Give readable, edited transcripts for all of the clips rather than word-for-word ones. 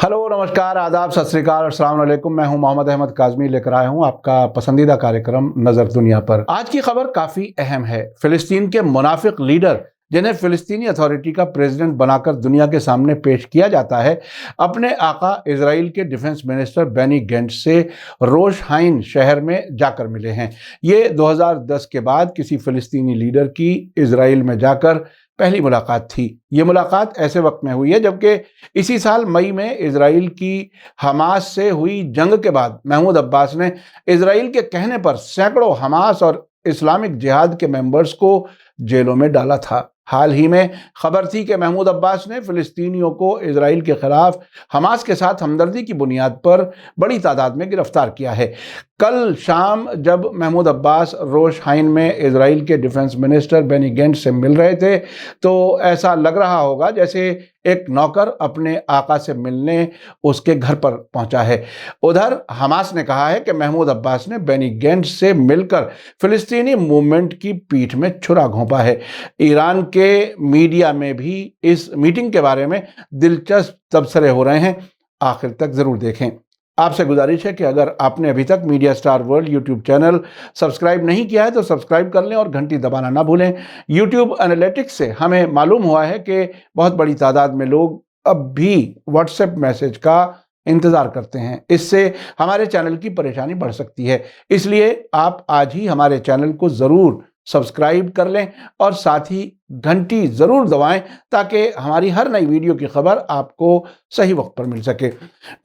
Hello, नमस्कार, आदाब, सत श्री अकाल, अस्सलाम वालेकुम। मैं हूं मोहम्मद अहमद काज़मी, लेकर आया हूं आपका पसंदीदा कार्यक्रम नज़र दुनिया पर। आज की खबर काफ़ी अहम है। फ़िलिस्तीन के मुनाफिक लीडर, जिन्हें फ़िलिस्तीनी अथॉरिटी का प्रेसिडेंट बनाकर दुनिया के सामने पेश किया जाता है, अपने आका इजराइल के डिफेंस मिनिस्टर बेनी गेंट्स से रोश हाइन शहर में जाकर मिले हैं। ये 2010 के बाद किसी फ़िलिस्तीनी लीडर की इजराइल में जाकर पहली मुलाकात थी। ये मुलाकात ऐसे वक्त में हुई है जबकि इसी साल मई में इजराइल की हमास से हुई जंग के बाद महमूद अब्बास ने इजराइल के कहने पर सैकड़ों हमास और इस्लामिक जिहाद के मेंबर्स को जेलों में डाला था। हाल ही में खबर थी कि महमूद अब्बास ने फिलिस्तीनियों को इजराइल के खिलाफ हमास के साथ हमदर्दी की बुनियाद पर बड़ी तादाद में गिरफ्तार किया है। कल शाम जब महमूद अब्बास रोश हाइन में इजराइल के डिफेंस मिनिस्टर बेनी गेंट्स से मिल रहे थे तो ऐसा लग रहा होगा जैसे एक नौकर अपने आका से मिलने उसके घर पर पहुंचा है। उधर हमास ने कहा है कि महमूद अब्बास ने बेनी गेंट्स से मिलकर फिलिस्तीनी मूवमेंट की पीठ में छुरा घोंपा है। ईरान के मीडिया में भी इस मीटिंग के बारे में दिलचस्प तबसरे हो रहे हैं, आखिर तक जरूर देखें। आपसे गुजारिश है कि अगर आपने अभी तक media star world YouTube channel subscribe नहीं किया है तो सब्सक्राइब कर लें और घंटी दबाना ना भूलें। यूट्यूब एनालिटिक्स से हमें मालूम हुआ है कि बहुत बड़ी तादाद में लोग अब भी व्हाट्सएप मैसेज का इंतज़ार करते हैं। इससे हमारे चैनल की परेशानी बढ़ सकती है, इसलिए आप आज ही हमारे चैनल को ज़रूर सब्सक्राइब कर लें और साथ ही घंटी ज़रूर दबाएं ताकि हमारी हर नई वीडियो की खबर आपको सही वक्त पर मिल सके।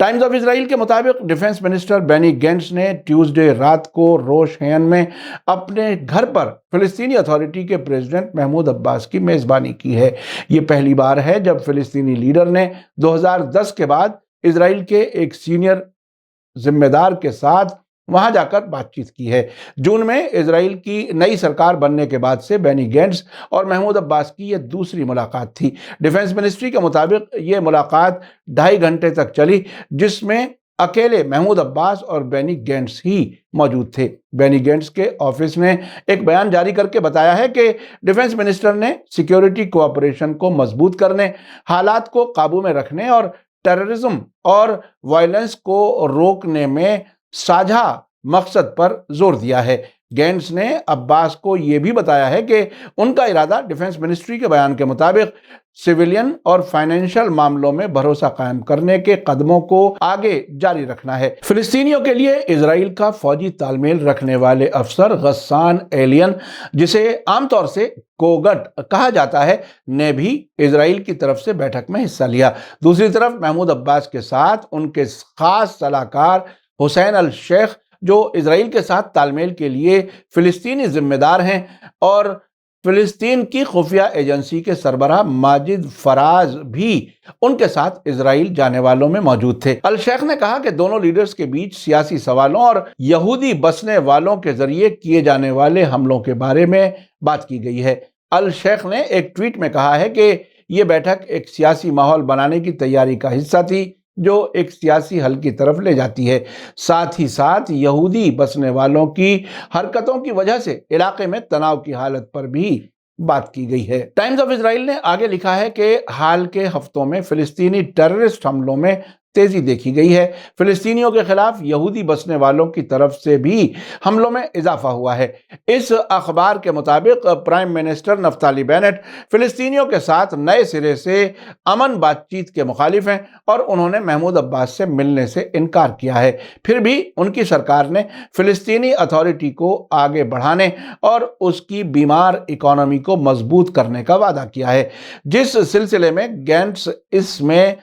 टाइम्स ऑफ इजराइल के मुताबिक डिफेंस मिनिस्टर बेनी गेंट्स ने ट्यूसडे रात को रोश हैन में अपने घर पर फिलिस्तीनी अथॉरिटी के प्रेसिडेंट महमूद अब्बास की मेज़बानी की है। ये पहली बार है जब फिलिस्तीनी लीडर ने 2010 के बाद इजराइल के एक सीनियर जिम्मेदार के साथ वहां जाकर बातचीत की है। जून में इजराइल की नई सरकार बनने के बाद से बेनी गेंट्स और महमूद अब्बास की यह दूसरी मुलाकात थी। डिफेंस मिनिस्ट्री के मुताबिक यह मुलाकात 2.5 घंटे तक चली, जिसमें अकेले महमूद अब्बास और बेनी गेंट्स ही मौजूद थे। बेनी गेंट्स के ऑफिस ने एक बयान जारी करके बताया है कि डिफेंस मिनिस्टर ने सिक्योरिटी कोऑपरेशन को मजबूत करने, हालात को काबू में रखने और टेररिज्म और वायलेंस को रोकने में साझा मकसद पर जोर दिया है। गेंट्स ने अब्बास को यह भी बताया है कि उनका इरादा डिफेंस मिनिस्ट्री के बयान के मुताबिक सिविलियन और फाइनेंशियल मामलों में भरोसा कायम करने के कदमों को आगे जारी रखना है। फिलिस्तीनियों के लिए इजराइल का फौजी तालमेल रखने वाले अफसर गस्सान एलियन, जिसे आमतौर से कोगट कहा जाता है, ने भी इजराइल की तरफ से बैठक में हिस्सा लिया। दूसरी तरफ महमूद अब्बास के साथ उनके खास सलाहकार हुसैन अल शेख, जो इजराइल के साथ तालमेल के लिए फिलिस्तीनी जिम्मेदार हैं, और फिलिस्तीन की खुफिया एजेंसी के सरबराह माजिद फराज भी उनके साथ इजराइल जाने वालों में मौजूद थे। अल शेख ने कहा कि दोनों लीडर्स के बीच सियासी सवालों और यहूदी बसने वालों के जरिए किए जाने वाले हमलों के बारे में बात की गई है। अल शेख ने एक ट्वीट में कहा है कि यह बैठक एक सियासी माहौल बनाने की तैयारी का हिस्सा थी जो एक सियासी हल की तरफ ले जाती है। साथ ही साथ यहूदी बसने वालों की हरकतों की वजह से इलाके में तनाव की हालत पर भी बात की गई है। टाइम्स ऑफ इजराइल ने आगे लिखा है कि हाल के हफ्तों में फिलिस्तीनी टेररिस्ट हमलों में तेजी देखी गई है। फिलिस्तीनियों के खिलाफ यहूदी बसने वालों की तरफ से भी हमलों में इजाफा हुआ है। इस अखबार के मुताबिक प्राइम मिनिस्टर नफ्ताली बेनेट फिलिस्तीनियों के साथ नए सिरे से अमन बातचीत के मुखालिफ हैं और उन्होंने महमूद अब्बास से मिलने से इनकार किया है। फिर भी उनकी सरकार ने फिलिस्तीनी अथॉरिटी को आगे बढ़ाने और उसकी बीमार इकोनॉमी को मजबूत करने का वादा किया है, जिस सिलसिले में गेंट्स इसमें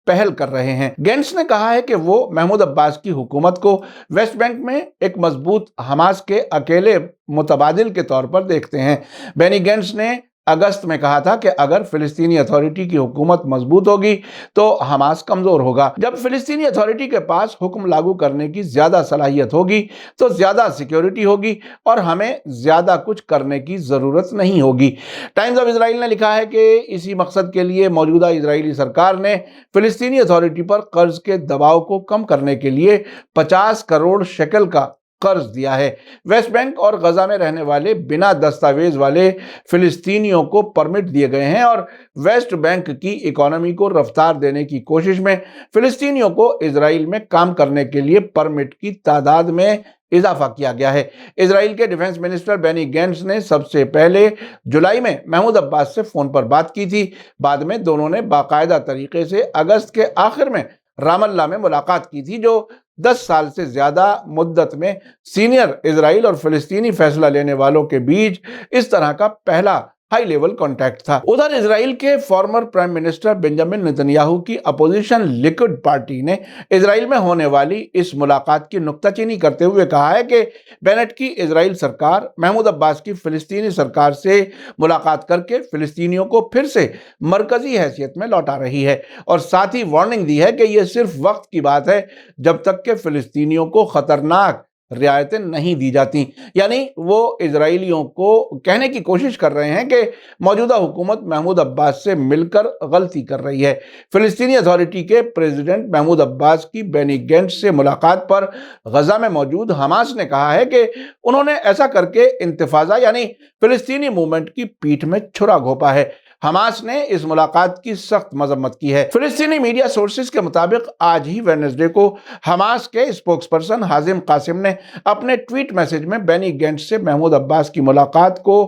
पहल कर रहे हैं। गेंट्स ने कहा है कि वो महमूद अब्बास की हुकूमत को वेस्ट बैंक में एक मजबूत हमास के अकेले मुतबादिल के तौर पर देखते हैं। बेनी गेंट्स ने अगस्त में कहा था कि अगर फिलिस्तीनी अथॉरिटी की हुकूमत मजबूत होगी तो हमास कमजोर होगा। जब फिलिस्तीनी अथॉरिटी के पास हुक्म लागू करने की ज्यादा सलाहियत होगी तो ज्यादा सिक्योरिटी होगी और हमें ज्यादा कुछ करने की जरूरत नहीं होगी। टाइम्स ऑफ इजराइल ने लिखा है कि इसी मकसद के लिए मौजूदा इजरायली सरकार ने फिलिस्तीनी अथॉरिटी पर कर्ज के दबाव को कम करने के लिए 50 करोड़ शेकल का قرض دیا ہے۔ ویسٹ بینک اور غزہ میں رہنے والے بنا دستاویز والے فلسطینیوں کو پرمٹ دیے گئے ہیں اور ویسٹ بینک کی اکانومی کو رفتار دینے کی کوشش میں فلسطینیوں کو اسرائیل میں کام کرنے کے لیے پرمٹ کی تعداد میں اضافہ کیا گیا ہے۔ اسرائیل کے ڈیفنس منسٹر بینی گینٹس نے سب سے پہلے جولائی میں محمود عباس سے فون پر بات کی تھی۔ بعد میں دونوں نے باقاعدہ طریقے سے اگست کے آخر میں رام اللہ میں ملاقات کی تھی، جو 10 سال سے زیادہ مدت میں سینئر اسرائیل اور فلسطینی فیصلہ لینے والوں کے بیچ اس طرح کا پہلا ہائی لیول کانٹیکٹ تھا۔ ادھر اسرائیل کے former prime minister Benjamin Netanyahu کی اپوزیشن لیکوڈ پارٹی نے اسرائیل میں ہونے والی اس ملاقات کی نکتہ چینی کرتے ہوئے کہا ہے کہ بینٹ کی اسرائیل سرکار محمود عباس کی فلسطینی سرکار سے ملاقات کر کے فلسطینیوں کو پھر سے مرکزی حیثیت میں لوٹا رہی ہے، اور ساتھ ہی وارننگ دی ہے کہ یہ صرف وقت کی بات ہے جب تک کہ فلسطینیوں کو خطرناک رعایتیں نہیں دی جاتی۔ یعنی وہ اسرائیلیوں کو کہنے کی کوشش کر رہے ہیں کہ موجودہ حکومت محمود عباس سے مل کر غلطی کر رہی ہے۔ فلسطینی اتھارٹی کے پریزیڈنٹ محمود عباس کی بینی گینٹس سے ملاقات پر غزہ میں موجود حماس نے کہا ہے کہ انہوں نے ایسا کر کے انتفاضہ یعنی فلسطینی موومنٹ کی پیٹھ میں چھرا گھونپا ہے۔ حماس نے اس ملاقات کی سخت مذمت کی ہے۔ فلسطینی میڈیا سورسز کے مطابق آج ہی ویڈنسڈے کو حماس کے اسپوکس پرسن حازم قاسم نے اپنے ٹویٹ میسج میں بینی گینٹس سے محمود عباس کی ملاقات کو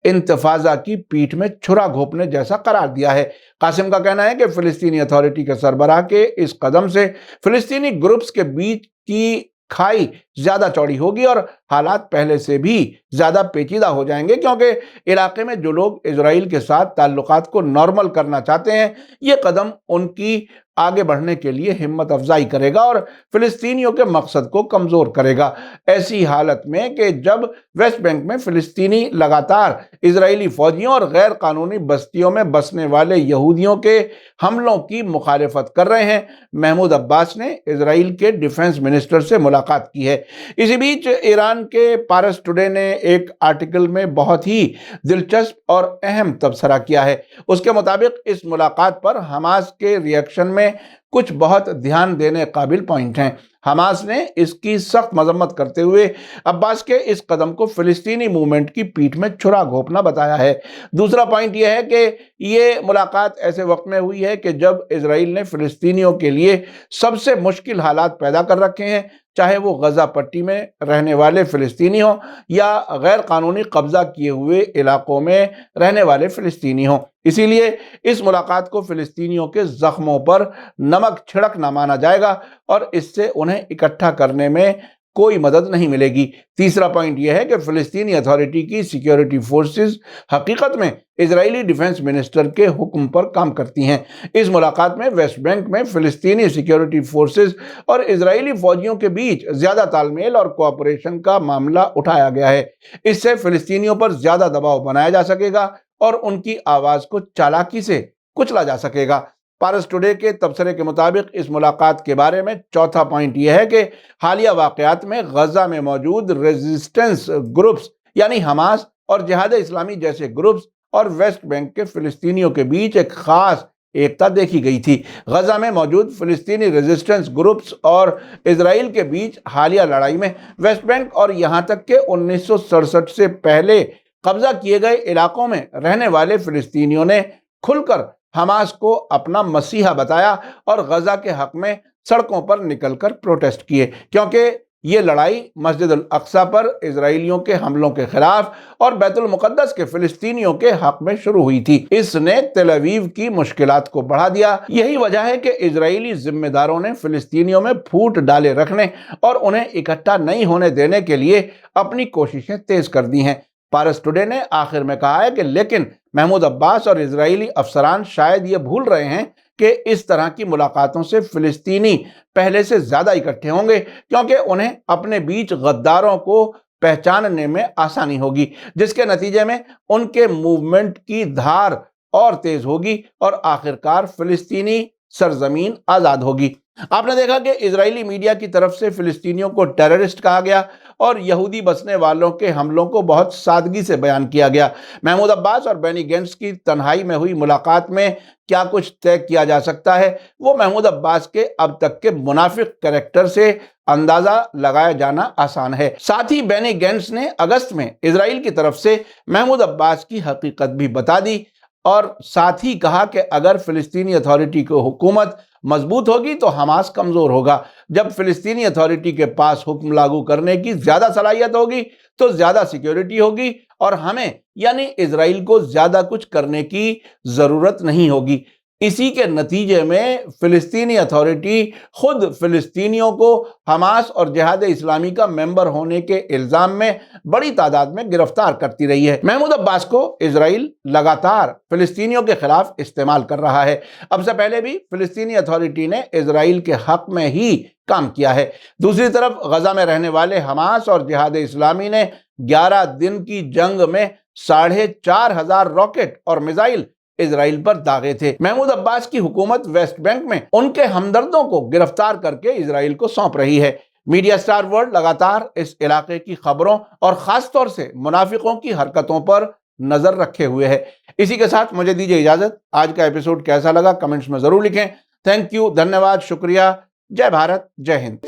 انتفاضہ کی پیٹھ میں چھرا گھونپنے جیسا قرار دیا ہے۔ قاسم کا کہنا ہے کہ فلسطینی اتھارٹی کے سربراہ کے اس قدم سے فلسطینی گروپس کے بیچ کی کھائی زیادہ چوڑی ہوگی اور حالات پہلے سے بھی زیادہ پیچیدہ ہو جائیں گے، کیونکہ علاقے میں جو لوگ اسرائیل کے ساتھ تعلقات کو نارمل کرنا چاہتے ہیں، یہ قدم ان کی آگے بڑھنے کے لیے ہمت افزائی کرے گا اور فلسطینیوں کے مقصد کو کمزور کرے گا۔ ایسی حالت میں کہ جب ویسٹ بینک میں فلسطینی لگاتار اسرائیلی فوجیوں اور غیر قانونی بستیوں میں بسنے والے یہودیوں کے حملوں کی مخالفت کر رہے ہیں، محمود عباس نے اسرائیل کے ڈیفنس منسٹر سے ملاقات کی ہے۔ اسی بیچ ایران کے پارس ٹوڈے نے ایک آرٹیکل میں بہت ہی دلچسپ اور اہم تبصرہ کیا ہے۔ اس کے مطابق اس ملاقات پر حماس کے ریئیکشن میں کچھ بہت دھیان دینے قابل پوائنٹ ہیں۔ حماس نے اس کی سخت مذمت کرتے ہوئے عباس کے اس قدم کو فلسطینی موومنٹ کی پیٹھ میں چھرا گھونپنا بتایا ہے۔ دوسرا پوائنٹ یہ ہے کہ یہ ملاقات ایسے وقت میں ہوئی ہے کہ جب اسرائیل نے فلسطینیوں کے لیے سب سے مشکل حالات پیدا کر رکھے ہیں، چاہے وہ غزہ پٹی میں رہنے والے فلسطینی ہوں یا غیر قانونی قبضہ کیے ہوئے علاقوں میں رہنے والے فلسطینی ہوں۔ اسی لیے اس ملاقات کو فلسطینیوں کے زخموں پر نمک چھڑکنا مانا جائے گا اور اس سے انہیں اکٹھا کرنے میں کوئی مدد نہیں ملے گی۔ تیسرا پوائنٹ یہ ہے کہ فلسطینی اتھارٹی کی سیکیورٹی فورسز حقیقت میں اسرائیلی ڈیفنس منسٹر کے حکم پر کام کرتی ہیں۔ اس ملاقات میں ویسٹ بینک میں فلسطینی سیکیورٹی فورسز اور اسرائیلی فوجیوں کے بیچ زیادہ تال میل اور کوآپریشن کا معاملہ اٹھایا گیا ہے۔ اس سے فلسطینیوں پر زیادہ دباؤ بنایا جا سکے گا اور ان کی آواز کو چالاکی سے کچلا جا سکے گا۔ پارس ٹوڈے کے تبصرے کے مطابق اس ملاقات کے بارے میں چوتھا پوائنٹ یہ ہے کہ حالیہ واقعات میں غزہ میں موجود ریزسٹنس گروپس یعنی حماس اور جہاد اسلامی جیسے گروپس اور ویسٹ بینک کے فلسطینیوں کے بیچ ایک خاص ایکتا دیکھی گئی تھی۔ غزہ میں موجود فلسطینی ریزسٹنس گروپس اور اسرائیل کے بیچ حالیہ لڑائی میں ویسٹ بینک اور یہاں تک کہ 1967 سے پہلے قبضہ کیے گئے علاقوں میں رہنے والے فلسطینیوں نے کھل کر حماس کو اپنا مسیحا بتایا اور غزہ کے حق میں سڑکوں پر نکل کر پروٹیسٹ کیے، کیونکہ یہ لڑائی مسجد الاقصی پر اسرائیلیوں کے حملوں کے خلاف اور بیت المقدس کے فلسطینیوں کے حق میں شروع ہوئی تھی۔ اس نے تل اویو کی مشکلات کو بڑھا دیا۔ یہی وجہ ہے کہ اسرائیلی ذمہ داروں نے فلسطینیوں میں پھوٹ ڈالے رکھنے اور انہیں اکٹھا نہیں ہونے دینے کے لیے اپنی کوششیں تیز کر دی ہیں۔ پارس ٹوڈے نے آخر میں کہا ہے کہ لیکن محمود عباس اور اسرائیلی افسران شاید یہ بھول رہے ہیں کہ اس طرح کی ملاقاتوں سے فلسطینی پہلے سے زیادہ اکٹھے ہوں گے، کیونکہ انہیں اپنے بیچ غداروں کو پہچاننے میں آسانی ہوگی، جس کے نتیجے میں ان کے موومنٹ کی دھار اور تیز ہوگی اور آخرکار فلسطینی सरजमीन आजाद होगी। आपने देखा कि इजरायली मीडिया की तरफ से फिलिस्तीनियों को टेररिस्ट कहा गया और यहूदी बसने वालों के हमलों को बहुत सादगी से बयान किया गया। महमूद अब्बास और बेनी गेंट्स की तन्हाई में हुई मुलाकात में क्या कुछ तय किया जा सकता है, वो महमूद अब्बास के अब तक के मुनाफिक कैरेक्टर से अंदाजा लगाया जाना आसान है। साथ ही बेनी गेंट्स ने अगस्त में इजराइल की तरफ से महमूद अब्बास की हकीकत भी बता दी और साथ ही कहा कि अगर फिलिस्तीनी अथॉरिटी की हुकूमत मजबूत होगी तो हमास कमजोर होगा। जब फिलिस्तीनी अथॉरिटी के पास हुक्म लागू करने की ज्यादा सलाहियत होगी तो ज्यादा सिक्योरिटी होगी और हमें यानी इजराइल को ज्यादा कुछ करने की जरूरत नहीं होगी। इसी के नतीजे में फिलिस्तीनी अथॉरिटी खुद फिलिस्तीनियों को हमास और जिहाद इस्लामी का मेंबर होने के इल्जाम में बड़ी तादाद में गिरफ्तार करती रही है। महमूद अब्बास को इजराइल लगातार फिलिस्तीनियों के खिलाफ इस्तेमाल कर रहा है। अब से पहले भी फिलिस्तीनी अथॉरिटी ने इजराइल के हक में ही काम किया है। दूसरी तरफ गजा में रहने वाले हमास और जिहाद इस्लामी ने 11 दिन की जंग में 4,500 रॉकेट और मिसाइल इजराइल पर दागे थे। महमूद अब्बास की हुकूमत वेस्ट बैंक में उनके हमदर्दों को गिरफ्तार करके इजराइल को सौंप रही है। मीडिया स्टार वर्ल्ड लगातार इस इलाके की खबरों और खास तौर से मुनाफिकों की हरकतों पर नजर रखे हुए है। इसी के साथ मुझे दीजिए इजाजत। आज का एपिसोड कैसा लगा कमेंट्स में जरूर लिखें। थैंक यू, धन्यवाद, शुक्रिया। जय भारत, जय हिंद।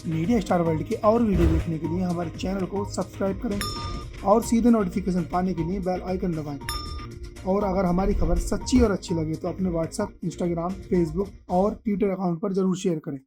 मीडिया स्टार वर्ल्ड के और वीडियो देखने के लिए हमारे चैनल को सब्सक्राइब करें और सीधे नोटिफिकेशन पाने के लिए बेल आइकन दबाएं। और अगर हमारी खबर सच्ची और अच्छी लगे तो अपने व्हाट्सएप, इंस्टाग्राम, फेसबुक और ट्विटर अकाउंट पर जरूर शेयर करें।